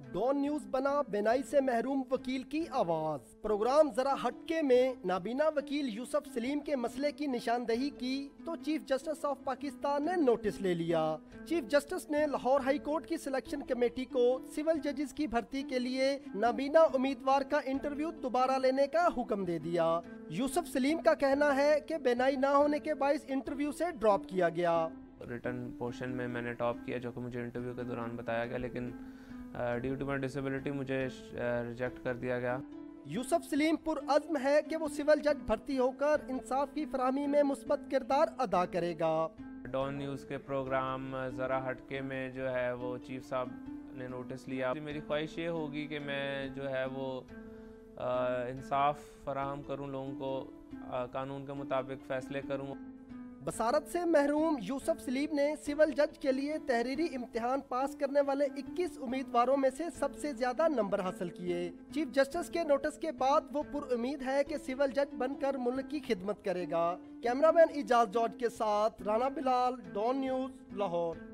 Don news बना बेनाई से महरूम वकील की आवाज। प्रोग्राम जरा हटके में नाबीना वकील यूसुफ सलीम के मसले की निशानदही की तो चीफ जस्टिस ऑफ पाकिस्तान ने नोटिस ले लिया। चीफ जस्टिस ने लाहौर हाई कोर्ट की सिलेक्शन कमेटी को सिविल जजेस की भर्ती के लिए नाबीना उम्मीदवार का इंटरव्यू दोबारा लेने का हुक्म दे दिया। यूसुफ सलीम का कहना है कि बेनाई ना होने के बाइस इंटरव्यू से ड्रॉप किया गया। रिटर्न पोर्शन में मैंने टॉप किया जो कि मुझे इंटरव्यू के दौरान बताया गया, लेकिन ड्यू टू माई डिसेबिलिटी मुझे रिजेक्ट कर दिया गया। यूसुफ सलीम पुरअज़्म है कि वो सिविल जज भर्ती होकर इंसाफ की फराहमी में मुस्बत किरदार अदा करेगा। डॉन न्यूज़ के प्रोग्राम ज़रा हटके में जो है वो चीफ साहब ने नोटिस लिया। मेरी ख्वाहिश ये होगी कि मैं जो है वो इंसाफ फराहम करूँ, लोगों को कानून के मुताबिक फ़ैसले करूँ। बसारत से महरूम यूसुफ सलीम ने सिविल जज के लिए तहरीरी इम्तिहान पास करने वाले 21 उम्मीदवारों में से सबसे ज्यादा नंबर हासिल किए। चीफ जस्टिस के नोटिस के बाद वो पुरुम्मीद है कि सिविल जज बनकर मुल्क की खिदमत करेगा। कैमरामैन इजाज जॉर्ज के साथ राना बिलाल, डॉन न्यूज, लाहौर।